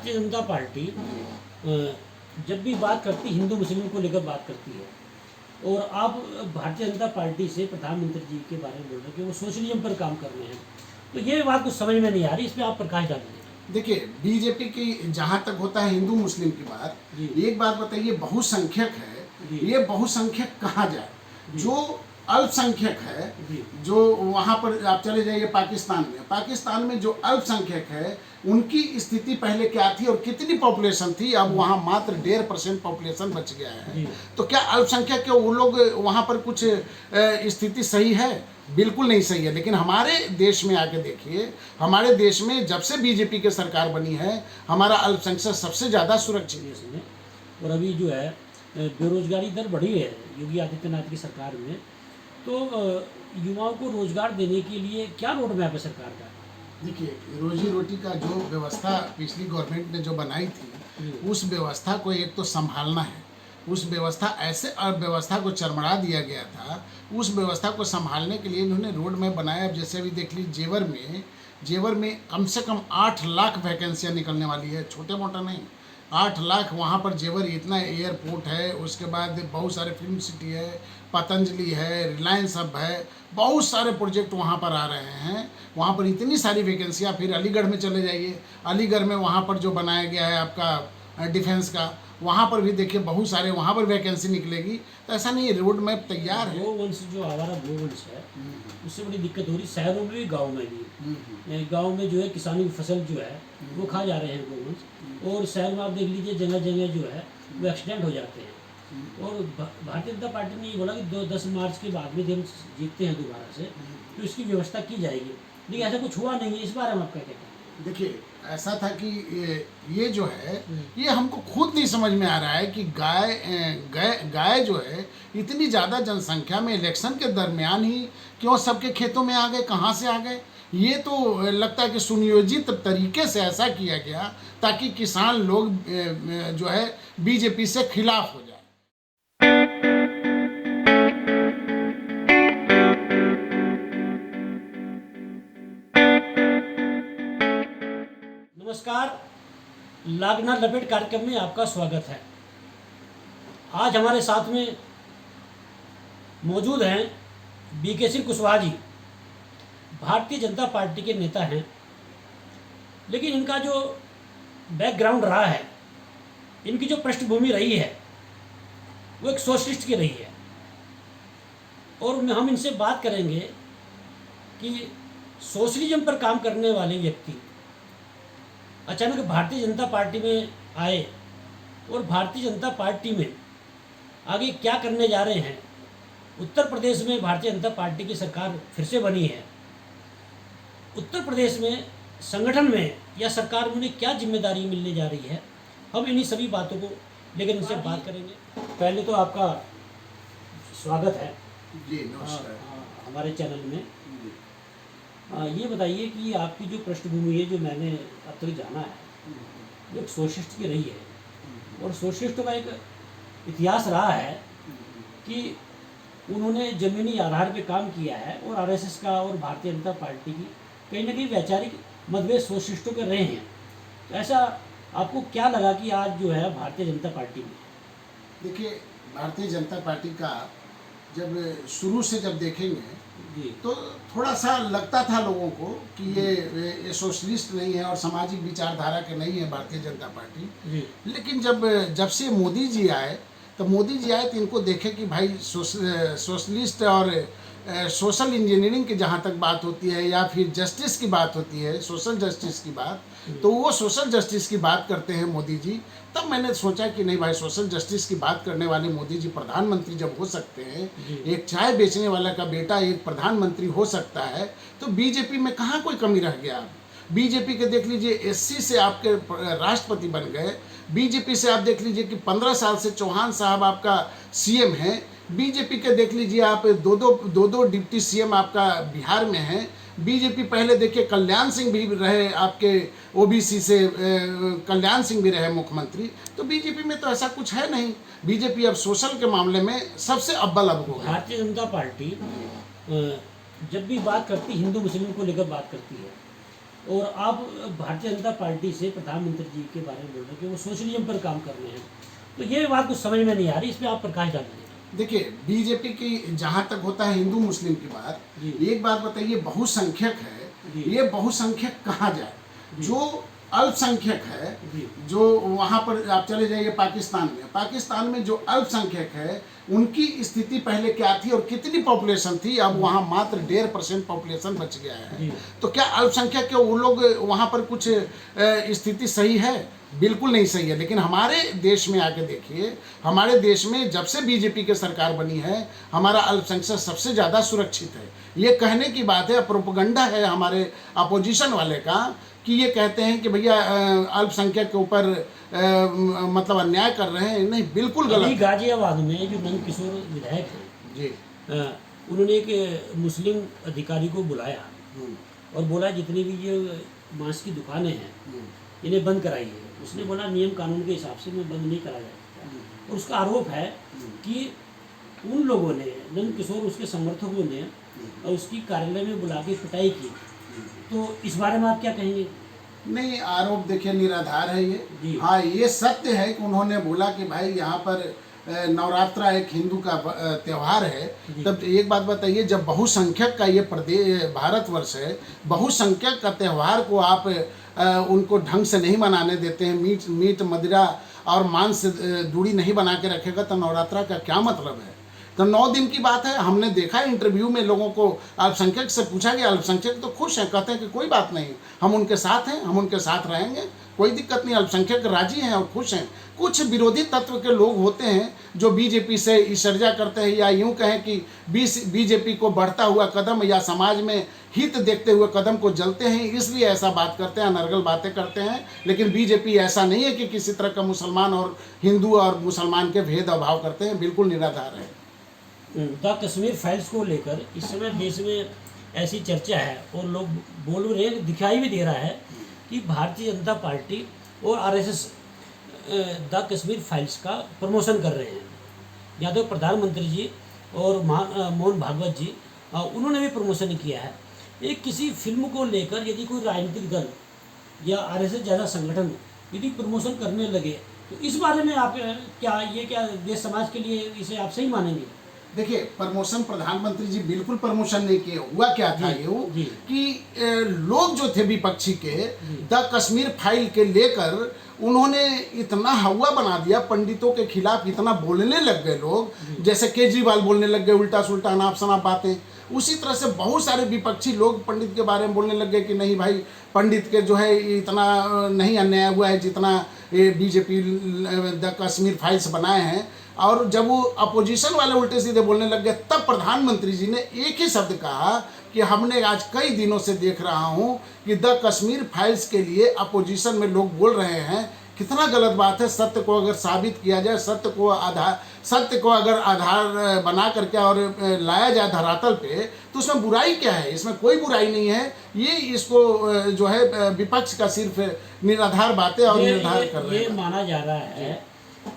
Bharatiya Janata party जब भी बात करती हिंदू मुस्लिम को लेकर बात करती है, और आप भारतीय जनता पार्टी से प्रधानमंत्री जी के बारे में बोल रहे हैं कि वो सोशलिज्म पर काम कर रहे हैं, तो ये बात कुछ समझ में नहीं आ रही, इस पर आप प्रकाश डालिए। देखिए, बीजेपी की जहाँ तक होता है हिंदू मुस्लिम की बात, एक बात बताइए, बहुसंख्यक है, ये बहुसंख्यक कहाँ जाए? जो अल्पसंख्यक है, जो वहाँ पर आप चले जाइए पाकिस्तान में जो अल्पसंख्यक है, उनकी स्थिति पहले क्या थी और कितनी पॉपुलेशन थी, अब वहाँ मात्र 1.5% पॉपुलेशन बच गया है। तो क्या अल्पसंख्यक के वो लोग वहाँ पर कुछ स्थिति सही है? बिल्कुल नहीं सही है। लेकिन हमारे देश में आके देखिए, हमारे देश में जब से बीजेपी की सरकार बनी है, हमारा अल्पसंख्यक सबसे ज़्यादा सुरक्षित है। और अभी जो है बेरोजगारी दर बढ़ी है योगी आदित्यनाथ की सरकार में, तो युवाओं को रोजगार देने के लिए क्या रोड मैप है सरकार का? देखिए, रोजी रोटी का जो व्यवस्था पिछली गवर्नमेंट ने जो बनाई थी, उस व्यवस्था को एक तो संभालना है। उस व्यवस्था ऐसे अर्थव्यवस्था को चरमरा दिया गया था, उस व्यवस्था को संभालने के लिए इन्होंने रोड मैप बनाया। अब जैसे अभी देख लीजिए, जेवर में कम से कम 8 लाख वैकेंसियाँ निकलने वाली है, छोटे मोटा नहीं, 8 लाख। वहाँ पर जेवर इतना एयरपोर्ट है, उसके बाद बहुत सारे फिल्म सिटी है, पतंजलि है, रिलायंस हब है, बहुत सारे प्रोजेक्ट वहाँ पर आ रहे हैं। वहाँ पर इतनी सारी वैकेंसियाँ। फिर अलीगढ़ में चले जाइए, अलीगढ़ में वहाँ पर जो बनाया गया है आपका डिफेंस का, वहाँ पर भी देखिए बहुत सारे वहाँ पर वैकेंसी निकलेगी। तो ऐसा नहीं, रोड मैप तैयार है। गोवंश जो आवारा गोवंश है, उससे बड़ी दिक्कत हो रही शहरों में भी, गाँव में भी। गाँव में जो है किसानी की फसल जो है वो खा जा रहे हैं गोवंश, और शहर में आप देख लीजिए जगह जगह जो है वो एक्सीडेंट हो जाते हैं। और भारतीय जनता पार्टी ने ये बोला कि 10 मार्च के बाद में जब जीतते हैं दोबारा से तो इसकी व्यवस्था की जाएगी, लेकिन ऐसा कुछ हुआ नहीं है। इस बारे में आपका क्या कहना है? देखिए, ऐसा था कि ये जो है, ये हमको खुद नहीं समझ में आ रहा है कि गाय जो है इतनी ज़्यादा जनसंख्या में इलेक्शन के दरमियान ही क्यों सबके खेतों में आ गए, कहाँ से आ गए? ये तो लगता है कि सुनियोजित तरीके से ऐसा किया गया ताकि किसान लोग जो है बीजेपी से खिलाफ हो जाए। नमस्कार, लागना लपेट कार्यक्रम में आपका स्वागत है। आज हमारे साथ में मौजूद हैं बीके सिंह कुशवाहा जी, भारतीय जनता पार्टी के नेता हैं, लेकिन इनका जो बैकग्राउंड रहा है, इनकी जो पृष्ठभूमि रही है वो एक सोशलिस्ट की रही है। और हम इनसे बात करेंगे कि सोशलिज्म पर काम करने वाले व्यक्ति अचानक भारतीय जनता पार्टी में आए और भारतीय जनता पार्टी में आगे क्या करने जा रहे हैं। उत्तर प्रदेश में भारतीय जनता पार्टी की सरकार फिर से बनी है। उत्तर प्रदेश में संगठन में या सरकार में उन्हें क्या जिम्मेदारी मिलने जा रही है, हम इन्हीं सभी बातों को लेकर इनसे बात करेंगे। पहले तो आपका स्वागत है जी, नमस्कार। हमारे चैनल में। ये बताइए कि आपकी जो पृष्ठभूमि है, जो मैंने अब तक जाना है, वो एक सोशलिस्ट की रही है, और सोशलिस्टों का एक इतिहास रहा है कि उन्होंने ज़मीनी आधार पे काम किया है, और आरएसएस का और भारतीय जनता पार्टी की कहीं ना कहीं वैचारिक मतभेद सोशलिस्टों के रहे हैं। तो ऐसा आपको क्या लगा कि आज जो है भारतीय जनता पार्टी में? देखिए, भारतीय जनता पार्टी का जब शुरू से जब देखेंगे तो थोड़ा सा लगता था लोगों को कि ये सोशलिस्ट नहीं है और सामाजिक विचारधारा के नहीं है भारतीय जनता पार्टी। लेकिन जब से मोदी जी आए तो इनको देखे कि भाई सोशलिस्ट और सोशल इंजीनियरिंग की जहाँ तक बात होती है, या फिर जस्टिस की बात होती है, सोशल जस्टिस की बात, तो वो सोशल जस्टिस की बात करते हैं मोदी जी। तब मैंने सोचा कि नहीं भाई, सोशल जस्टिस की बात करने वाले मोदी जी प्रधानमंत्री जब हो सकते हैं, एक चाय बेचने वाला का बेटा एक प्रधानमंत्री हो सकता है, तो बीजेपी में कहाँ कोई कमी रह गया? बीजेपी के देख लीजिए, एससी से आपके राष्ट्रपति बन गए। बीजेपी से आप देख लीजिए कि 15 साल से चौहान साहब आपका सीएम हैं। बीजेपी के देख लीजिए आप दो डिप्टी सीएम आपका बिहार में हैं। बीजेपी पहले देखिए कल्याण सिंह भी रहे आपके ओबीसी से, कल्याण सिंह भी रहे मुख्यमंत्री। तो बीजेपी में तो ऐसा कुछ है नहीं। बीजेपी अब सोशल के मामले में सबसे अव्वल अब हो गया। भारतीय जनता पार्टी जब भी बात करती हिंदू मुस्लिम को लेकर बात करती है, और आप भारतीय जनता पार्टी से प्रधानमंत्री जी के बारे में बोल रहे हैं कि वो सोशलिज्म पर काम कर रहे हैं, तो ये बात कुछ समझ में नहीं आ रही, इस पर आप प्रकाश डालिए। देखिए, बीजेपी की जहाँ तक होता है हिंदू मुस्लिम की बात, एक बात बताइए, बहुसंख्यक है, ये बहुसंख्यक कहाँ जाए? जो अल्पसंख्यक है, जो वहाँ पर आप चले जाइए पाकिस्तान में जो अल्पसंख्यक है उनकी स्थिति पहले क्या थी और कितनी पॉपुलेशन थी, अब वहाँ मात्र 1.5% पॉपुलेशन बच गया है। तो क्या अल्पसंख्यक के वो लोग वहाँ पर कुछ स्थिति सही है? बिल्कुल नहीं सही है। लेकिन हमारे देश में आके देखिए, हमारे देश में जब से बीजेपी की सरकार बनी है हमारा अल्पसंख्यक सबसे ज़्यादा सुरक्षित है। ये कहने की बात है, प्रोपेगेंडा है हमारे अपोजिशन वाले का कि ये कहते हैं कि भैया अल्पसंख्यक के ऊपर मतलब अन्याय कर रहे हैं। नहीं, बिल्कुल गलत है। गाजियाबाद में जो नंदकिशोर विधायक हैं जी, उन्होंने एक मुस्लिम अधिकारी को बुलाया और बोला जितनी भी ये मांस की दुकानें हैं इन्हें बंद कराइए। उसने बोला नियम कानून के हिसाब से मैं बंद नहीं करा जाएगा। और उसका आरोप है कि उन लोगों ने, नंदकिशोर उसके समर्थकों ने उसकी कार्यालय में बुला के पिटाई की। तो इस बारे में आप क्या कहेंगे? नहीं, आरोप देखिए निराधार है ये। हाँ, ये सत्य है कि उन्होंने बोला कि भाई यहाँ पर नवरात्रा एक हिंदू का त्यौहार है। तब एक बात बताइए, जब बहुसंख्यक का ये प्रदेश भारतवर्ष है, बहुसंख्यक का त्यौहार को आप उनको ढंग से नहीं मनाने देते हैं, मीट मदिरा और मांस से दूरी नहीं बना के रखेगा तो नवरात्रा का क्या मतलब है? तो 9 दिन की बात है। हमने देखा इंटरव्यू में लोगों को अल्पसंख्यक से पूछा गया, अल्पसंख्यक तो खुश हैं, कहते हैं कि कोई बात नहीं, हम उनके साथ हैं, हम उनके साथ रहेंगे, कोई दिक्कत नहीं। अल्पसंख्यक राजी हैं और खुश हैं। कुछ विरोधी तत्व के लोग होते हैं जो बीजेपी से ईर्ष्या करते हैं, या यूं कहें कि बीजेपी को बढ़ता हुआ कदम या समाज में हित देखते हुए कदम को जलते हैं, इसलिए ऐसा बात करते हैं, अनर्गल बातें करते हैं। लेकिन बीजेपी ऐसा नहीं है कि किसी तरह का मुसलमान और हिंदू और मुसलमान के भेदभाव करते हैं, बिल्कुल निराधार है। द कश्मीर फाइल्स को लेकर इस समय देश में ऐसी चर्चा है और लोग बोल रहे हैं, दिखाई भी दे रहा है कि भारतीय जनता पार्टी और आरएसएस द कश्मीर फाइल्स का प्रमोशन कर रहे हैं। या तो प्रधानमंत्री जी और मोहन भागवत जी उन्होंने भी प्रमोशन किया है। एक किसी फिल्म को लेकर यदि कोई राजनीतिक दल या आरएसएस जैसा संगठन यदि प्रमोशन करने लगे तो इस बारे में आप क्या देश समाज के लिए इसे आप सही मानेंगे? देखिए, प्रमोशन प्रधानमंत्री जी बिल्कुल प्रमोशन नहीं किए। हुआ क्या था ये कि लोग जो थे विपक्षी के द कश्मीर फाइल के लेकर उन्होंने इतना हवा बना दिया, पंडितों के खिलाफ इतना बोलने लग गए लोग, जैसे केजरीवाल बोलने लग गए उल्टा सुल्टा अनाप शनाप बातें। उसी तरह से बहुत सारे विपक्षी लोग पंडित के बारे में बोलने लग गए कि नहीं भाई, पंडित के जो है इतना नहीं अन्याय हुआ है जितना ये बीजेपी द कश्मीर फाइल्स बनाए हैं। और जब वो अपोजिशन वाले उल्टे सीधे बोलने लग गए, तब प्रधानमंत्री जी ने एक ही शब्द कहा कि हमने आज कई दिनों से देख रहा हूं कि द कश्मीर फाइल्स के लिए अपोजिशन में लोग बोल रहे हैं। कितना गलत बात है। सत्य को अगर साबित किया जाए, सत्य को अगर आधार बना करके और लाया जाए धरातल पे, तो उसमें बुराई क्या है? इसमें कोई बुराई नहीं है। ये इसको जो है विपक्ष का सिर्फ निराधार बातें और निर्धार कर रहे हैं। ये माना जा रहा है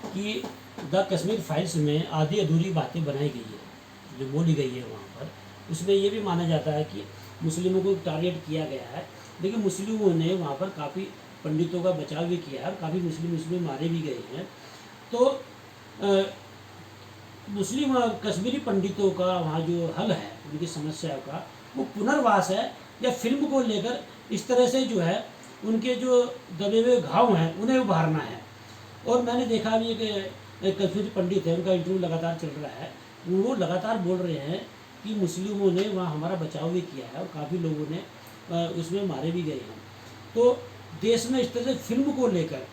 कि द कश्मीर फाइल्स में आधी अधूरी बातें बनाई गई है, जो बोली गई है वहाँ पर। उसमें ये भी माना जाता है कि मुस्लिमों को टारगेट किया गया है, लेकिन मुस्लिमों ने वहाँ पर काफ़ी पंडितों का बचाव भी किया है और काफ़ी मुस्लिम इसमें मारे भी गए हैं। तो मुस्लिम और कश्मीरी पंडितों का वहाँ जो हल है उनकी समस्या का, वो पुनर्वास है या फिल्म को लेकर इस तरह से जो है उनके जो दबे हुए घाव हैं उन्हें उभारना है। और मैंने देखा भी एक कश्मीरी पंडित है, उनका इंटरव्यू लगातार चल रहा है, वो लगातार बोल रहे हैं कि मुस्लिमों ने वहाँ हमारा बचाव भी किया है और काफ़ी लोगों ने उसमें मारे भी गए हैं। तो देश में इस तरह से फिल्म को लेकर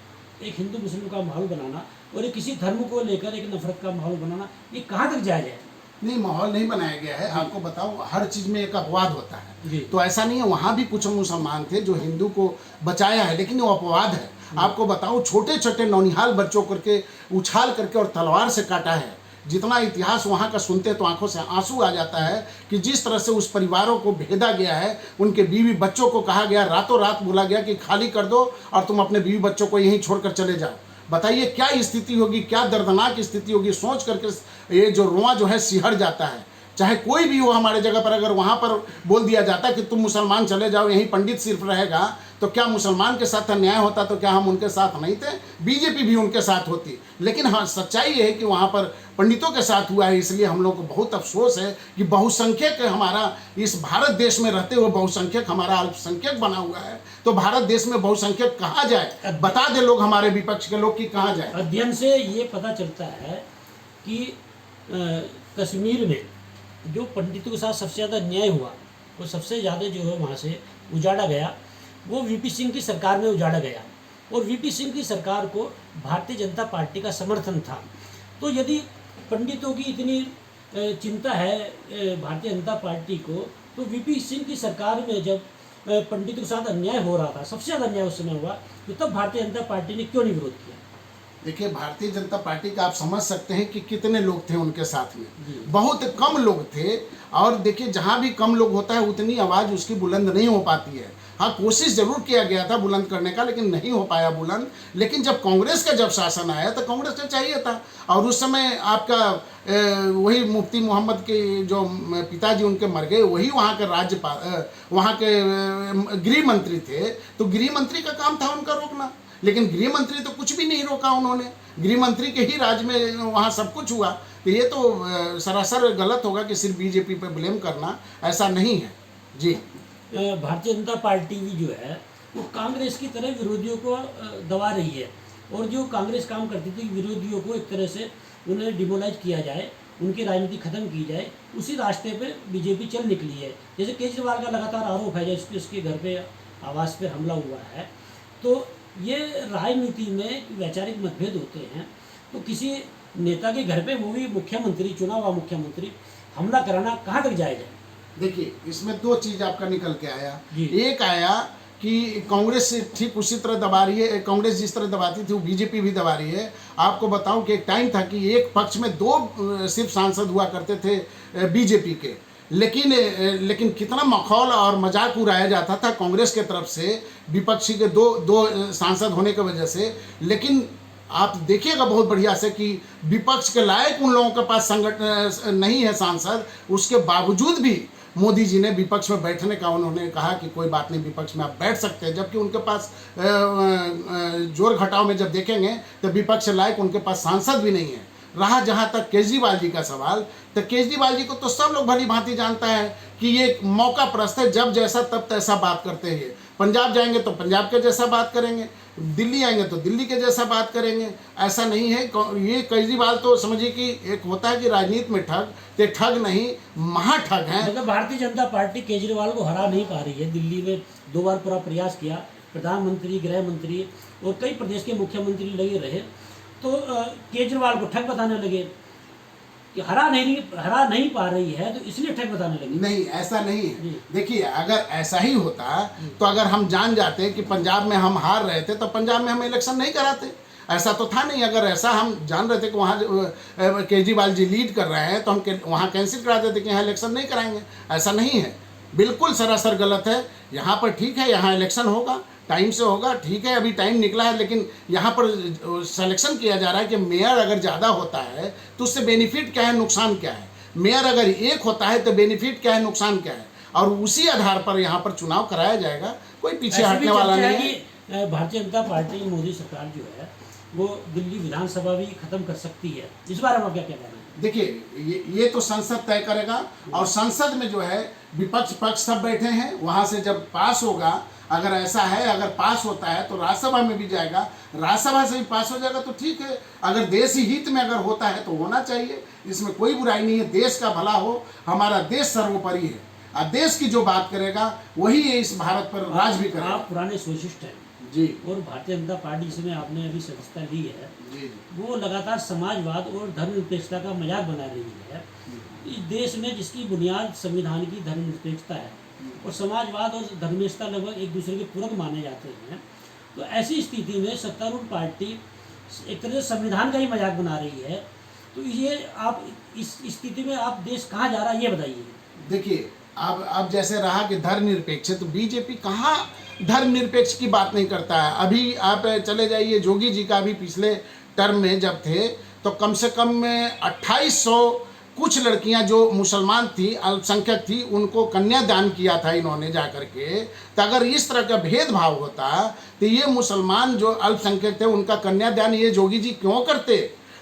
एक हिंदू मुस्लिम का माहौल बनाना और एक किसी धर्म को लेकर एक नफरत का माहौल बनाना, ये कहाँ तक जायज़ है? नहीं, माहौल नहीं बनाया गया है। आपको बताओ, हर चीज़ में एक अपवाद होता है। तो ऐसा नहीं है, वहाँ भी कुछ मुसलमान थे जो हिंदू को बचाया है, लेकिन वो अपवाद है। आपको बताऊं, छोटे छोटे नौनिहाल बच्चों करके उछाल करके और तलवार से काटा है। जितना इतिहास वहाँ का सुनते तो आंखों से आंसू आ जाता है कि जिस तरह से उस परिवारों को भेदा गया है, उनके बीवी बच्चों को कहा गया, रातों रात बोला गया कि खाली कर दो और तुम अपने बीवी बच्चों को यहीं छोड़कर चले जाओ। बताइए क्या स्थिति होगी, क्या दर्दनाक स्थिति होगी। सोच करके ये जो रोआ जो है सिहर जाता है चाहे कोई भी हो हमारे जगह पर, अगर वहाँ पर बोल दिया जाता कि तुम मुसलमान चले जाओ, यहीं पंडित सिर्फ रहेगा, तो क्या मुसलमान के साथ अन्याय होता? तो क्या हम उनके साथ नहीं थे? बीजेपी भी उनके साथ होती। लेकिन हाँ, सच्चाई ये है कि वहाँ पर पंडितों के साथ हुआ है, इसलिए हम लोग को बहुत अफसोस है कि बहुसंख्यक हमारा इस भारत देश में रहते हुए बहुसंख्यक हमारा अल्पसंख्यक बना हुआ है। तो भारत देश में बहुसंख्यक कहाँ जाए? बता दे लोग, हमारे विपक्ष के लोग, कि कहाँ जाए। अध्ययन से ये पता चलता है कि कश्मीर में जो पंडितों के साथ सबसे ज़्यादा अन्याय हुआ, वो सबसे ज़्यादा जो है वहाँ से उजाड़ा गया, वो वीपी सिंह की सरकार में उजाड़ा गया। और वीपी सिंह की सरकार को भारतीय जनता पार्टी का समर्थन था। तो यदि पंडितों की इतनी चिंता है भारतीय जनता पार्टी को, तो वीपी सिंह की सरकार में जब पंडितों के साथ अन्याय हो रहा था, सबसे ज़्यादा अन्याय उस समय हुआ, तो तब भारतीय जनता पार्टी ने क्यों नहीं विरोध किया? देखिए, भारतीय जनता पार्टी का आप समझ सकते हैं कि कितने लोग थे उनके साथ में, बहुत कम लोग थे। और देखिए, जहाँ भी कम लोग होता है उतनी आवाज़ उसकी बुलंद नहीं हो पाती है। हाँ, कोशिश जरूर किया गया था बुलंद करने का, लेकिन नहीं हो पाया बुलंद। लेकिन जब कांग्रेस का जब शासन आया तो कांग्रेस को चाहिए था। और उस समय आपका वही मुफ्ती मोहम्मद के जो पिताजी उनके मर गए, वही वहाँ के वहाँ के गृह मंत्री थे। तो गृह मंत्री का काम था उनका रोकना, लेकिन गृह मंत्री तो कुछ भी नहीं रोका उन्होंने। गृह मंत्री के ही राज में वहाँ सब कुछ हुआ। तो ये तो सरासर गलत होगा कि सिर्फ बीजेपी पर ब्लेम करना, ऐसा नहीं है जी। भारतीय जनता पार्टी भी जो है वो कांग्रेस की तरह विरोधियों को दबा रही है। और जो कांग्रेस काम करती थी विरोधियों को एक तरह से उन्हें डिमोलाइज किया जाए, उनकी राजनीति खत्म की जाए, उसी रास्ते पे बीजेपी चल निकली है। जैसे केजरीवाल का लगातार आरोप है जैसे उसके घर पे आवास पे हमला हुआ है। तो ये राजनीति में वैचारिक मतभेद होते हैं, तो किसी नेता के घर पे, वो भी मुख्यमंत्री, चुना हुआ मुख्यमंत्री, हमला कराना कहाँ तक जायज़ है? देखिए, इसमें दो चीज़ आपका निकल के आया। एक आया कि कांग्रेस ठीक उसी तरह दबा रही है, कांग्रेस जिस तरह दबाती थी वो बीजेपी भी दबा रही है। आपको बताऊं कि एक टाइम था कि एक पक्ष में दो सिर्फ सांसद हुआ करते थे बीजेपी के, लेकिन कितना मखौल और मजाक उड़ाया जाता था कांग्रेस के तरफ से विपक्षी के दो सांसद होने की वजह से। लेकिन आप देखिएगा बहुत बढ़िया से कि विपक्ष के लायक उन लोगों के पास संगठन नहीं है सांसद, उसके बावजूद भी मोदी जी ने विपक्ष में बैठने का उन्होंने कहा कि कोई बात नहीं, विपक्ष में आप बैठ सकते हैं। जबकि उनके पास जोर घटाव में जब देखेंगे तो विपक्ष लायक उनके पास सांसद भी नहीं है। रहा जहाँ तक केजरीवाल जी का सवाल, तो केजरीवाल जी को तो सब लोग भली भांति जानता है कि ये मौका प्रस्त है, जब जैसा तब तैसा बात करते हैं। पंजाब जाएंगे तो पंजाब के जैसा बात करेंगे, दिल्ली आएंगे तो दिल्ली के जैसा बात करेंगे। ऐसा नहीं है। ये केजरीवाल तो समझिए कि एक होता है कि राजनीति में ठग, ते ठग नहीं महाठग हैं। मतलब भारतीय जनता पार्टी केजरीवाल को हरा नहीं पा रही है। दिल्ली में 2 बार पूरा प्रयास किया, प्रधानमंत्री, गृह मंत्री और कई प्रदेश के मुख्यमंत्री लगे रहे, तो केजरीवाल को ठग बताने लगे कि हरा नहीं पा रही है, तो इसलिए ठग बताने लगे। नहीं, ऐसा नहीं है। देखिए, अगर ऐसा ही होता तो अगर हम जान जाते कि पंजाब में हम हार रहे थे तो पंजाब में हम इलेक्शन नहीं कराते। ऐसा तो था नहीं। अगर ऐसा हम जान रहे थे कि वहाँ केजरीवाल जी लीड कर रहे हैं तो हम वहाँ कैंसिल करा देते कि यहाँ इलेक्शन नहीं कराएंगे। ऐसा नहीं है, बिल्कुल सरासर गलत है। यहाँ पर ठीक है, यहाँ इलेक्शन होगा, टाइम से होगा, ठीक है, अभी टाइम निकला है। लेकिन यहाँ पर सिलेक्शन किया जा रहा है कि मेयर अगर ज़्यादा होता है तो उससे बेनिफिट क्या है, नुकसान क्या है। मेयर अगर एक होता है तो बेनिफिट क्या है, नुकसान क्या है, और उसी आधार पर यहाँ पर चुनाव कराया जाएगा। कोई पीछे हटने वाला नहीं है। भारतीय जनता पार्टी, मोदी सरकार जो है वो दिल्ली विधानसभा भी खत्म कर सकती है। इस बारे में क्या कहना है? देखिए, ये तो संसद तय करेगा, और संसद में जो है विपक्ष पक्ष सब बैठे हैं। वहाँ से जब पास होगा, अगर ऐसा है, अगर पास होता है तो राज्यसभा में भी जाएगा, राज्यसभा से भी पास हो जाएगा तो ठीक है। अगर देश हित में अगर होता है तो होना चाहिए, इसमें कोई बुराई नहीं है। देश का भला हो, हमारा देश सर्वोपरि है, और देश की जो बात करेगा वही इस भारत पर राज भी करेगा। आप पुराने सोशलिस्ट हैं जी, और भारतीय जनता पार्टी जिसमें आपने अभी सदस्यता ली है जी, वो लगातार समाजवाद और धर्मनिरपेक्षता का मजाक बना रही है। इस देश में जिसकी बुनियाद संविधान की धर्मनिरपेक्षता है, और समाजवाद और धर्मनिरपेक्षता लगभग एक दूसरे के पूरक माने जाते हैं, तो ऐसी स्थिति में सत्तारूढ़ पार्टी एक तरह से संविधान का ही मजाक बना रही है। तो ये आप इस स्थिति में आप देश कहाँ जा रहा है, ये बताइए। देखिए, अब जैसे रहा कि धर्मनिरपेक्ष, तो बीजेपी कहाँ धर्मनिरपेक्ष की बात नहीं करता है। अभी आप चले जाइए, योगी जी का भी पिछले टर्म में जब थे तो कम से कम 2800 कुछ लड़कियां जो मुसलमान थी, अल्पसंख्यक थी, उनको कन्यादान किया था इन्होंने जा करके। तो अगर इस तरह का भेदभाव होता तो ये मुसलमान जो अल्पसंख्यक थे उनका कन्यादान ये जोगी जी क्यों करते?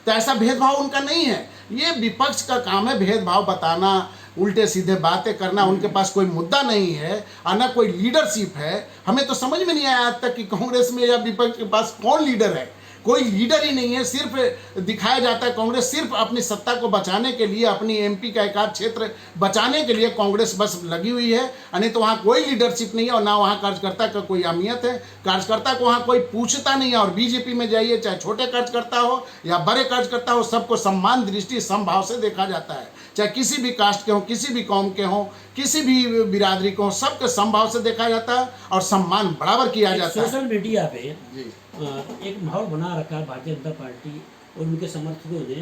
तो ऐसा भेदभाव उनका नहीं है। ये विपक्ष का काम है भेदभाव बताना, उल्टे सीधे बातें करना। उनके पास कोई मुद्दा नहीं है और ना कोई लीडरशिप है। हमें तो समझ में नहीं आया आज तक कि कांग्रेस में या विपक्ष के पास कौन लीडर है। कोई लीडर ही नहीं है। सिर्फ दिखाया जाता है कांग्रेस सिर्फ अपनी सत्ता को बचाने के लिए, अपनी एमपी का एक आध क्षेत्र बचाने के लिए कांग्रेस बस लगी हुई है। नहीं तो वहाँ कोई लीडरशिप नहीं है और ना वहाँ कार्यकर्ता का कोई अहमियत है। कार्यकर्ता को वहाँ कोई पूछता नहीं है। और बीजेपी में जाइए, चाहे छोटे कार्यकर्ता हो या बड़े कार्यकर्ता हो, सबको सम्मान दृष्टि समभाव से देखा जाता है। चाहे किसी भी कास्ट के हो, किसी भी कौम के हो, किसी भी बिरादरी को, सबके समभाव से देखा जाता है और सम्मान बराबर किया जाता है। सोशल मीडिया पे जी एक माहौल बना रखा है भारतीय जनता पार्टी और उनके समर्थकों ने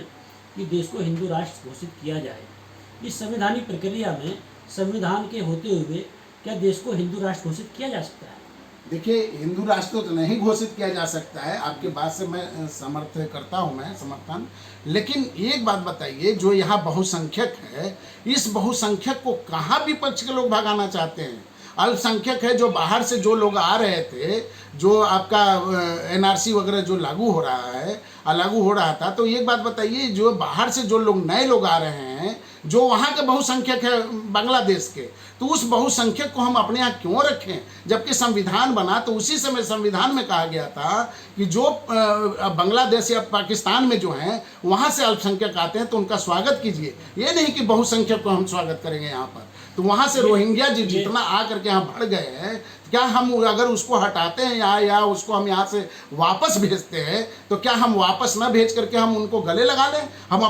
कि देश को हिंदू राष्ट्र घोषित किया जाए। इस संवैधानिक प्रक्रिया में संविधान के होते हुए क्या देश को हिंदू राष्ट्र घोषित किया जा सकता है? देखिए, हिंदू राष्ट्र तो नहीं घोषित किया जा सकता है, आपकी बात से मैं करता हूँ मैं समर्थन। लेकिन एक बात बताइए, जो यहाँ बहुसंख्यक है, इस बहुसंख्यक को कहाँ विपक्ष के लोग भगाना चाहते हैं? अल्पसंख्यक है, जो बाहर से जो लोग आ रहे थे, जो आपका एनआरसी वगैरह जो लागू हो रहा है, लागू हो रहा था, तो एक बात बताइए, जो बाहर से जो लोग नए लोग आ रहे हैं, जो वहाँ के बहुसंख्यक है बांग्लादेश के, तो उस बहुसंख्यक को हम अपने यहाँ क्यों रखें? जबकि संविधान बना तो उसी समय संविधान में कहा गया था कि जो बांग्लादेश या पाकिस्तान में जो हैं वहाँ से अल्पसंख्यक आते हैं तो उनका स्वागत कीजिए। ये नहीं कि बहुसंख्यक को हम स्वागत करेंगे यहाँ पर। तो वहाँ से रोहिंग्या जी जितना आ करके यहाँ बढ़ गए हैं, क्या हम अगर उसको हटाते हैं यहाँ या उसको हम यहाँ से वापस भेजते हैं, तो क्या हम वापस ना भेज करके हम उनको गले लगा लें? हम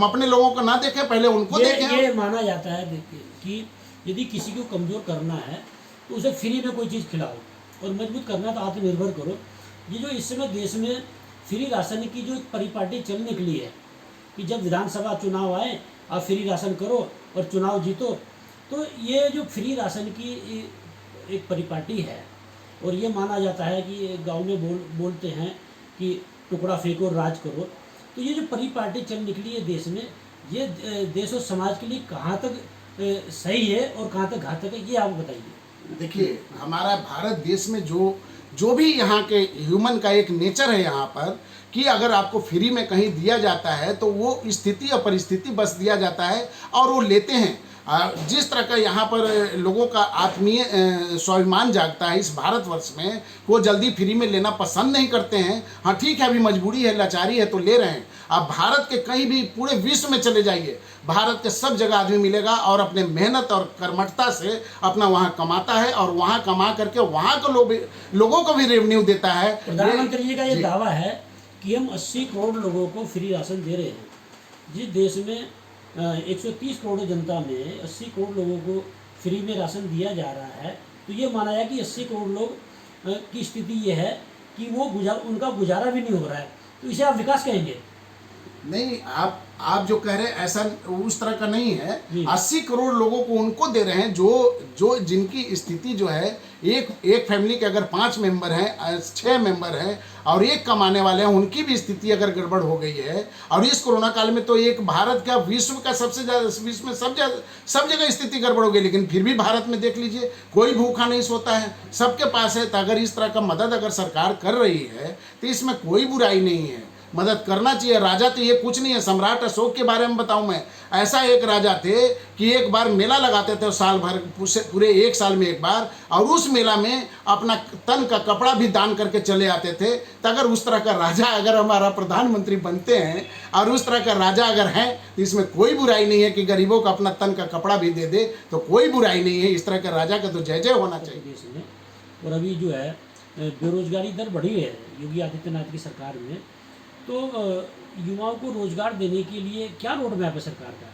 अपने लोगों को ना देखें, पहले उनको देखें। ये माना जाता है देखिए कि यदि किसी को कमज़ोर करना है तो उसे फ्री में कोई चीज़ खिलाओ और मजबूत करना तो आत्मनिर्भर करो। ये जो इस समय देश में फ्री राशन की जो एक परिपाटी चल निकली है कि जब विधानसभा चुनाव आए आप फ्री राशन करो और चुनाव जीतो, तो ये जो फ्री राशन की एक परिपाटी है और ये माना जाता है कि गांव में बोलते हैं कि टुकड़ा फेंको राज करो। तो ये जो परिपाटी चल निकली है देश में, ये देश और समाज के लिए कहाँ तक सही है और कहाँ तक घातक है, ये आप बताइए। देखिए, हमारा भारत देश में जो भी यहाँ के ह्यूमन का एक नेचर है यहाँ पर कि अगर आपको फ्री में कहीं दिया जाता है तो वो स्थिति और परिस्थिति बस दिया जाता है और वो लेते हैं। जिस तरह का यहाँ पर लोगों का आत्मीय स्वाभिमान जागता है इस भारतवर्ष में, वो जल्दी फ्री में लेना पसंद नहीं करते हैं। हाँ ठीक है, अभी मजबूरी है, लाचारी है तो ले रहे हैं। आप भारत के कहीं भी पूरे विश्व में चले जाइए, भारत के सब जगह आदमी मिलेगा और अपने मेहनत और कर्मठता से अपना वहाँ कमाता है और वहाँ कमा करके वहाँ के लोगों को भी रेवेन्यू देता है। प्रधानमंत्री जी का ये दावा है कि हम 80 करोड़ लोगों को फ्री राशन दे रहे हैं। जिस देश में 130 करोड़ जनता में 80 करोड़ लोगों को फ्री में राशन दिया जा रहा है, तो ये माना है कि 80 करोड़ लोग की स्थिति ये है कि वो उनका गुजारा भी नहीं हो रहा है। तो इसे आप विकास कहेंगे? नहीं, आप जो कह रहे हैं ऐसा उस तरह का नहीं है। 80 करोड़ लोगों को उनको दे रहे हैं जो जिनकी स्थिति जो है, एक फैमिली के अगर 5 मेंबर हैं, 6 मेंबर हैं और एक कमाने वाले हैं, उनकी भी स्थिति अगर गड़बड़ हो गई है। और इस कोरोना काल में तो एक भारत का विश्व का सबसे ज़्यादा, विश्व में सब जगह स्थिति गड़बड़ हो गई, लेकिन फिर भी भारत में देख लीजिए कोई भूखा नहीं सोता है, सबके पास है। तो अगर इस तरह का मदद अगर सरकार कर रही है तो इसमें कोई बुराई नहीं है, मदद करना चाहिए। राजा तो ये कुछ नहीं है। सम्राट अशोक के बारे में बताऊं मैं, ऐसा एक राजा थे कि एक बार मेला लगाते थे साल भर, पूरे 1 साल में एक बार, और उस मेला में अपना तन का कपड़ा भी दान करके चले आते थे। तो अगर उस तरह का राजा अगर हमारा प्रधानमंत्री बनते हैं और उस तरह का राजा अगर हैं तो इसमें कोई बुराई नहीं है कि गरीबों को अपना तन का कपड़ा भी दे दे, तो कोई बुराई नहीं है। इस तरह के राजा का तो जय जय होना चाहिए देश में। और अभी जो है बेरोजगारी दर बढ़ी है योगी आदित्यनाथ की सरकार में, तो युवाओं को रोजगार देने के लिए क्या रोड मैप है सरकार का?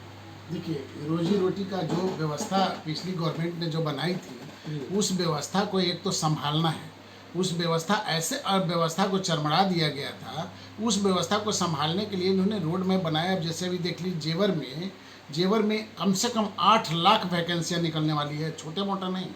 देखिए, रोजी रोटी का जो व्यवस्था पिछली गवर्नमेंट ने जो बनाई थी, उस व्यवस्था को एक तो संभालना है। उस व्यवस्था ऐसे अर्थव्यवस्था को चरमरा दिया गया था, उस व्यवस्था को संभालने के लिए इन्होंने रोड मैप बनाया। अब जैसे अभी देख लीजिए जेवर में कम से कम 8 लाख वैकेंसियाँ निकलने वाली है, छोटे मोटा नहीं,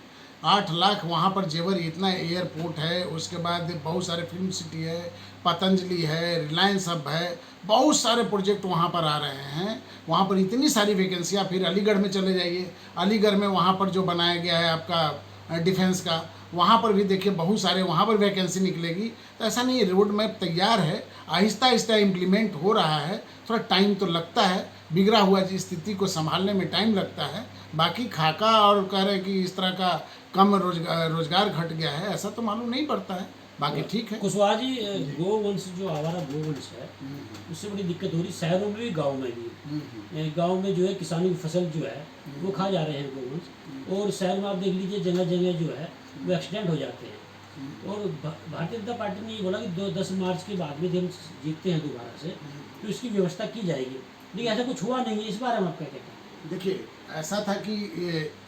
8 लाख। वहाँ पर जेवर इतना एयरपोर्ट है, उसके बाद बहुत सारे फिल्म सिटी है, पतंजलि है, रिलायंस हब है, बहुत सारे प्रोजेक्ट वहाँ पर आ रहे हैं। वहाँ पर इतनी सारी वैकेंसियाँ, फिर अलीगढ़ में चले जाइए, अलीगढ़ में वहाँ पर जो बनाया गया है आपका डिफेंस का, वहाँ पर भी देखिए बहुत सारे वहाँ पर वैकेंसी निकलेगी। तो ऐसा नहीं, रोड मैप तैयार है, आहिस्ता आहिस्ता इम्प्लीमेंट हो रहा है, थोड़ा टाइम तो लगता है, बिगड़ा हुआ स्थिति को संभालने में टाइम लगता है। बाकी खाका और कह रहे कि इस तरह का कम रोजगार घट गया है, ऐसा तो मालूम नहीं पड़ता है। बाकी ठीक है। कुशवाहा जी, गोवंश जो आवारा गोवंश है उससे बड़ी दिक्कत हो रही, शहरों में भी गाँव में भी। गाँव में जो है किसानों की फसल जो है वो खा जा रहे हैं गोवंश, और शहर में आप देख लीजिए जगह जगह जो है वो एक्सीडेंट हो जाते हैं। और भारतीय जनता पार्टी ने ये बोला कि 10 मार्च के बाद में हम जीतते हैं दोबारा से तो इसकी व्यवस्था की जाएगी, लेकिन ऐसा कुछ हुआ नहीं है। इस बारे में आप क्या कहते हैं? देखिए, ऐसा था कि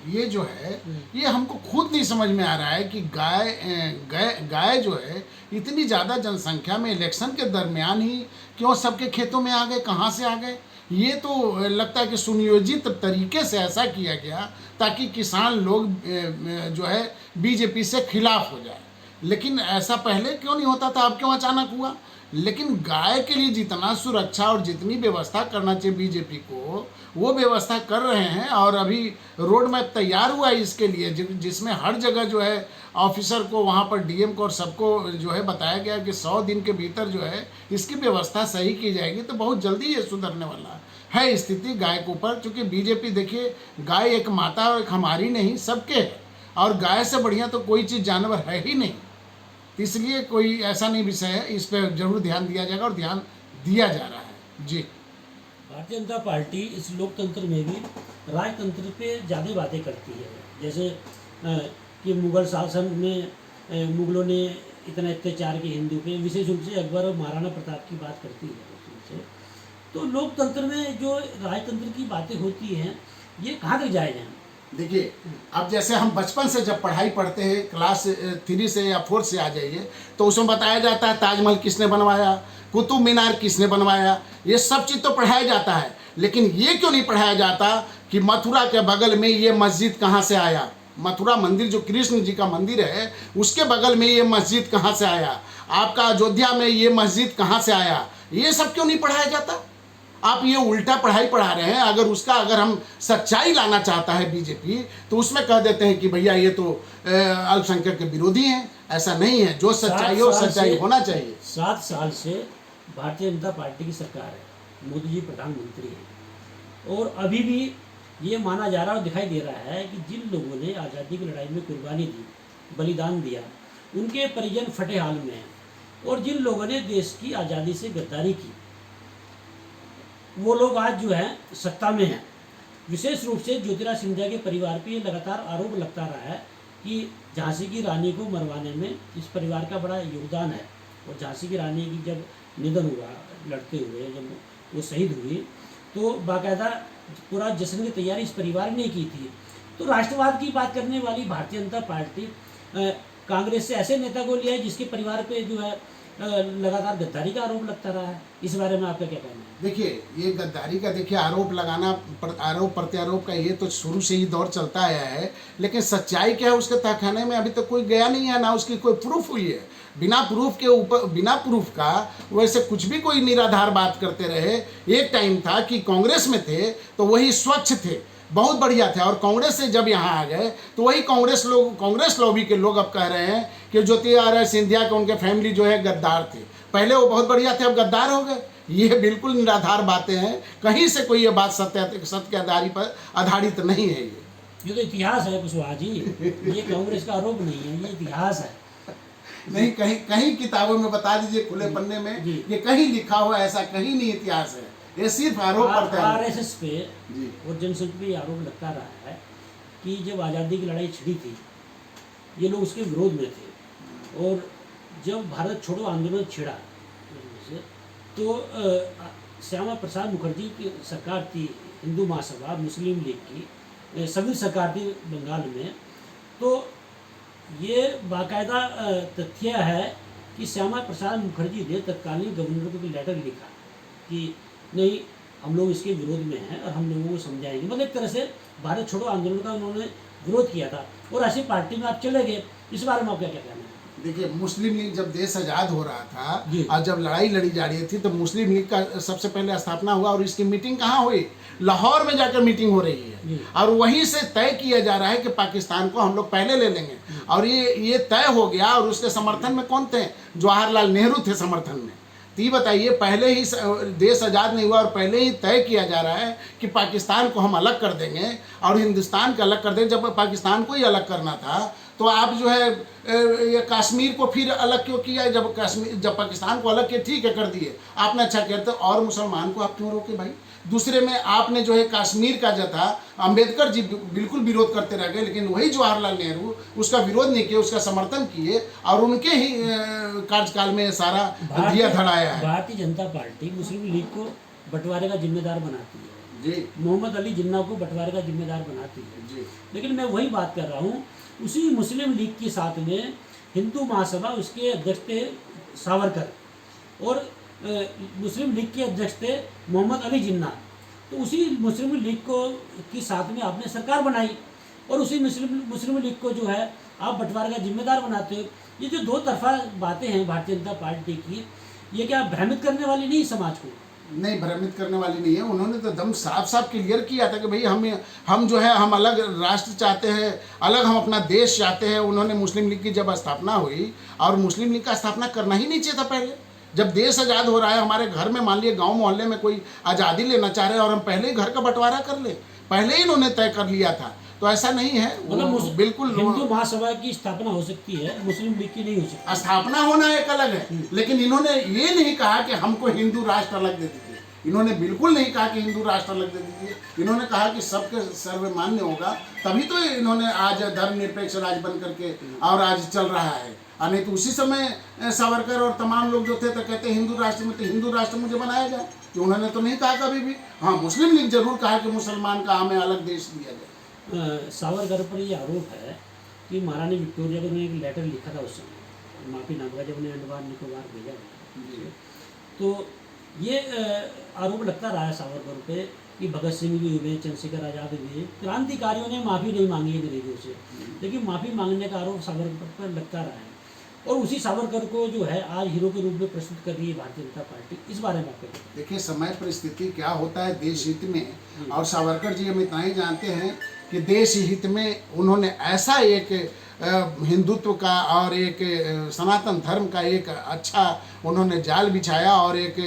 ये जो है ये हमको खुद नहीं समझ में आ रहा है कि गाय जो है इतनी ज़्यादा जनसंख्या में इलेक्शन के दरमियान ही क्यों सबके खेतों में आ गए, कहाँ से आ गए। ये तो लगता है कि सुनियोजित तरीके से ऐसा किया गया ताकि किसान लोग जो है बीजेपी से खिलाफ हो जाए। लेकिन ऐसा पहले क्यों नहीं होता था, अब क्यों अचानक हुआ? लेकिन गाय के लिए जितना सुरक्षा और जितनी व्यवस्था करना चाहिए बीजेपी को, वो व्यवस्था कर रहे हैं। और अभी रोड मैप तैयार हुआ है इसके लिए, जिसमें हर जगह जो है ऑफिसर को, वहाँ पर डीएम को और सबको जो है बताया गया कि 100 दिन के भीतर जो है इसकी व्यवस्था सही की जाएगी। तो बहुत जल्दी ये सुधरने वाला है स्थिति गाय के ऊपर। क्योंकि बीजेपी देखिए, गाय एक माता और एक हमारी नहीं, सबके है, और गाय से बढ़िया तो कोई चीज़ जानवर है ही नहीं। इसलिए कोई ऐसा नहीं विषय है, इस पर जरूर ध्यान दिया जाएगा और ध्यान दिया जा रहा है जी। भारतीय जनता पार्टी इस लोकतंत्र में भी राजतंत्र पे ज़्यादा बातें करती है। जैसे कि मुगल शासन में मुगलों ने इतना अत्याचार किया हिंदू पे, विशेष रूप से अकबर और महाराणा प्रताप की बात करती है उसमें से। तो लोकतंत्र में जो राजतंत्र की बातें होती हैं ये कहाँ तक जायज़ हैं? देखिए, अब जैसे हम बचपन से जब पढ़ाई पढ़ते हैं, क्लास 3 से या 4 से आ जाइए, तो उसमें बताया जाता है ताजमहल किसने बनवाया, कुतुब मीनार किसने बनवाया, ये सब चीज़ तो पढ़ाया जाता है। लेकिन ये क्यों नहीं पढ़ाया जाता कि मथुरा के बगल में ये मस्जिद कहाँ से आया, मथुरा मंदिर जो कृष्ण जी का मंदिर है उसके बगल में ये मस्जिद कहाँ से आया, आपका अयोध्या में ये मस्जिद कहाँ से आया, ये सब क्यों नहीं पढ़ाया जाता? आप ये उल्टा पढ़ाई पढ़ा रहे हैं। अगर हम सच्चाई लाना चाहता है बीजेपी, तो उसमें कह देते हैं कि भैया ये तो अल्पसंख्यक के विरोधी हैं। ऐसा नहीं है, जो सच्चाई हो सच्चाई होना चाहिए। 7 साल से भारतीय जनता पार्टी की सरकार है, मोदी जी प्रधानमंत्री हैं, और अभी भी ये माना जा रहा और दिखाई दे रहा है कि जिन लोगों ने आज़ादी की लड़ाई में कुर्बानी दी, बलिदान दिया, उनके परिजन फटे हाल में हैं। और जिन लोगों ने देश की आज़ादी से गद्दारी की, वो लोग आज जो है सत्ता में हैं। विशेष रूप से ज्योतिरादित्य सिंधिया के परिवार पे ये लगातार आरोप लगता रहा है कि झांसी की रानी को मरवाने में इस परिवार का बड़ा योगदान है। और झांसी की रानी की जब निधन हुआ लड़ते हुए, जब वो शहीद हुई, तो बाकायदा पूरा जश्न की तैयारी इस परिवार ने की थी। तो राष्ट्रवाद की बात करने वाली भारतीय जनता पार्टी कांग्रेस से ऐसे नेता को लिया है जिसके परिवार पे जो है लगातार गद्दारी का आरोप लगता रहा है। इस बारे में आपका क्या कहना है? देखिए, ये गद्दारी का देखिए आरोप लगाना, आरोप प्रत्यारोप का ये तो शुरू से ही दौर चलता आया है। लेकिन सच्चाई क्या है उसके तहखाने में अभी तक कोई गया नहीं है, ना उसकी कोई प्रूफ हुई है। बिना प्रूफ का वैसे कुछ भी कोई निराधार बात करते रहे। एक टाइम था कि कांग्रेस में थे तो वही स्वच्छ थे, बहुत बढ़िया थे, और कांग्रेस से जब यहाँ आ गए तो वही कांग्रेस लॉबी के लोग अब कह रहे हैं कि ज्योतिरादित्य सिंधिया के उनके फैमिली जो है गद्दार थे। पहले वो बहुत बढ़िया थे, अब गद्दार हो गए। ये बिल्कुल निराधार बातें हैं, कहीं से कोई ये बात सत्य के आधारित नहीं है। ये तो इतिहास है कुशवाहा जी, ये कांग्रेस का आरोप नहीं है, ये इतिहास है। नहीं, कहीं किताबों में बता दीजिए खुले पन्ने में, ये कहीं लिखा हुआ ऐसा कहीं नहीं इतिहास है। ये सिर्फ आरोप करता है। आरएसएस पे और जनसंघ पे आरोप लगता रहा है कि जब आज़ादी की लड़ाई छिड़ी थी ये लोग उसके विरोध में थे, और जब भारत छोड़ो आंदोलन छिड़ा तो श्यामा प्रसाद मुखर्जी की सरकार थी, हिंदू महासभा, मुस्लिम लीग की सभी सरकार थी बंगाल में। तो ये बाकायदा तथ्य है कि श्यामा प्रसाद मुखर्जी ने तत्कालीन गवर्नर को लेटर लिखा कि नहीं, हम लोग इसके विरोध में हैं और हम लोगों को समझाएंगे। मतलब एक तरह से भारत छोड़ो आंदोलन का उन्होंने विरोध किया था, और ऐसी पार्टी में आप चले गए। इस बारे में आप क्या कहना है? देखिए, मुस्लिम लीग जब देश आज़ाद हो रहा जी। था और जब लड़ाई लड़ी जा रही थी तो मुस्लिम लीग का सबसे पहले स्थापना हुआ और इसकी मीटिंग कहाँ हुई? लाहौर में जाकर मीटिंग हो रही है जी। और वहीं से तय किया जा रहा है कि पाकिस्तान को हम लोग पहले ले लेंगे और ये तय हो गया। और उसके समर्थन में कौन थे? जवाहरलाल नेहरू थे समर्थन में। तो ये बताइए, पहले ही देश आज़ाद नहीं हुआ और पहले ही तय किया जा रहा है कि पाकिस्तान को हम अलग कर देंगे और हिंदुस्तान का अलग कर देंगे। जब पाकिस्तान को ही अलग करना था तो आप जो है ये कश्मीर को फिर अलग क्यों किया? जब पाकिस्तान को अलग किया, ठीक है, कर दिए आपने, अच्छा किया, तो और मुसलमान को आप क्यों रोके भाई? दूसरे में आपने जो है कश्मीर का जो था, अम्बेडकर जी बिल्कुल विरोध करते रह गए, लेकिन वही जवाहरलाल नेहरू उसका विरोध नहीं किया, उसका समर्थन किए और उनके ही कार्यकाल में सारा दिया धड़ाया है। भारतीय जनता पार्टी मुस्लिम लीग को बंटवारे का जिम्मेदार बनाती है जी, मोहम्मद अली जिन्ना को बंटवारे का जिम्मेदार बनाती है जी। लेकिन मैं वही बात कर रहा हूँ, उसी मुस्लिम लीग के साथ में हिंदू महासभा, उसके अध्यक्ष थे सावरकर और मुस्लिम लीग के अध्यक्ष थे मोहम्मद अली जिन्ना। तो उसी मुस्लिम लीग को के साथ में आपने सरकार बनाई और उसी मुस्लिम लीग को जो है आप बंटवारे का जिम्मेदार बनाते हो। ये जो दो तरफा बातें हैं भारतीय जनता पार्टी की, ये क्या भ्रमित करने वाली नहीं समाज को? नहीं, भ्रमित करने वाली नहीं है। उन्होंने तो दम साफ साफ क्लियर किया था कि भाई हम जो है हम अलग राष्ट्र चाहते हैं, अलग हम अपना देश चाहते हैं। उन्होंने मुस्लिम लीग की जब स्थापना हुई, और मुस्लिम लीग का स्थापना करना ही नहीं चाहिए था पहले। जब देश आज़ाद हो रहा है, हमारे घर में मान लिया गांव मोहल्ले में कोई आज़ादी लेना चाह रहे हैं और हम पहले ही घर का बंटवारा कर ले, पहले ही इन्होंने तय कर लिया था। तो ऐसा नहीं है, मतलब बिल्कुल हिंदू महासभा की स्थापना हो सकती है, मुस्लिम लीग की नहीं हो सकती। स्थापना होना एक अलग है, लेकिन इन्होंने ये नहीं कहा कि हमको हिंदू राष्ट्र अलग दे दीजिए। इन्होंने बिल्कुल नहीं कहा कि हिंदू राष्ट्र अलग दे दीजिए। इन्होंने कहा कि सबके सर्वमान्य होगा, तभी तो इन्होंने आज धर्मनिरपेक्ष राज्य बन करके और आज चल रहा है। और नहीं तो उसी समय सावरकर और तमाम लोग जो थे तो कहते हिंदू राष्ट्र में, तो हिंदू राष्ट्र मुझे बनाया जाए, तो उन्होंने तो नहीं कहा कभी भी। हाँ, मुस्लिम लीग जरूर कहा कि मुसलमान का हमें अलग देश दिया जाए। सावरकर पर ये आरोप है कि महारानी विक्टोरिया को उन्होंने एक लेटर लिखा था उस समय, माफी नामा, जब उन्हें अंडमान निकोबार भेजा गया। तो ये आरोप लगता रहा है सावरकर पे कि भगत सिंह भी हुए, चंद्रशेखर आज़ाद हुए, क्रांतिकारियों ने माफ़ी नहीं मांगी अंग्रेजों से, लेकिन माफ़ी मांगने का आरोप सावरकर पर लगता रहा है। और उसी सावरकर को जो है आज हीरो के रूप में प्रस्तुत कर रही है भारतीय जनता पार्टी। इस बारे में आप क्या? देखिए, समय परिस्थिति क्या होता है देश हित में, और सावरकर जी हम इतना ही जानते हैं कि देश हित में उन्होंने ऐसा एक हिंदुत्व का और एक सनातन धर्म का एक अच्छा उन्होंने जाल बिछाया और एक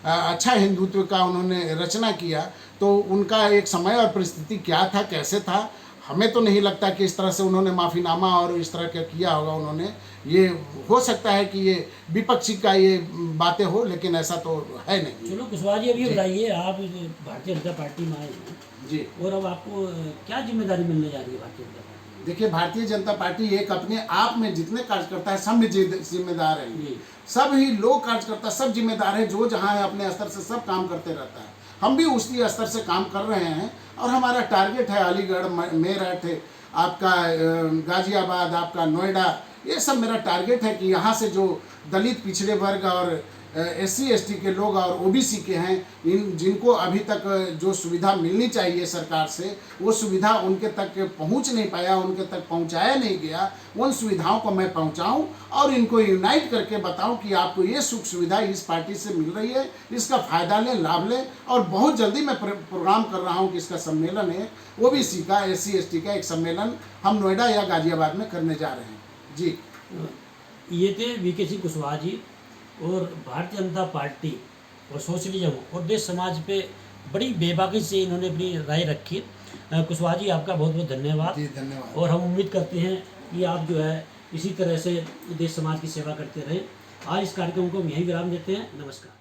अच्छा हिंदुत्व का उन्होंने रचना किया। तो उनका एक समय और परिस्थिति क्या था, कैसे था, हमें तो नहीं लगता कि इस तरह से उन्होंने माफ़ीनामा और इस तरह का किया होगा उन्होंने। ये हो सकता है कि ये विपक्षी का ये बातें हो, लेकिन ऐसा तो है नहीं। चलो कुशवाहा जी, अभी बताइए, आप भारतीय जनता पार्टी में आए हैं जी, और अब आपको क्या जिम्मेदारी मिलने जा रही है भारतीय जनता पार्टी? देखिए, भारतीय जनता पार्टी एक अपने आप में जितने कार्यकर्ता है सब में जिम्मेदार है। सब ही लोग कार्यकर्ता सब जिम्मेदार है, जो जहाँ है अपने स्तर से सब काम करते रहता है। हम भी उसी स्तर से काम कर रहे हैं और हमारा टारगेट है अलीगढ़, मेरठ, आपका गाजियाबाद, आपका नोएडा, ये सब मेरा टारगेट है कि यहाँ से जो दलित पिछड़े वर्ग और SC ST के लोग और OBC के हैं, जिनको अभी तक जो सुविधा मिलनी चाहिए सरकार से, वो सुविधा उनके तक पहुंच नहीं पाया, उनके तक पहुंचाया नहीं गया, उन सुविधाओं को मैं पहुंचाऊं और इनको यूनाइट करके बताऊं कि आपको ये सुख सुविधा इस पार्टी से मिल रही है, इसका फ़ायदा लें, लाभ लें। और बहुत जल्दी मैं प्रोग्राम कर रहा हूँ कि इसका सम्मेलन है OBC का, SC ST का एक सम्मेलन हम नोएडा या गाजियाबाद में करने जा रहे हैं। जी, ये थे VK सिंह कुशवाहा जी, और भारतीय जनता पार्टी और सोशलिज्म और देश समाज पे बड़ी बेबाकी से इन्होंने अपनी राय रखी। कुशवाहा जी, आपका बहुत बहुत धन्यवाद। जी, धन्यवाद। और हम उम्मीद करते हैं कि आप जो है इसी तरह से देश समाज की सेवा करते रहें। आज इस कार्यक्रम को हम यहीं विराम देते हैं। नमस्कार।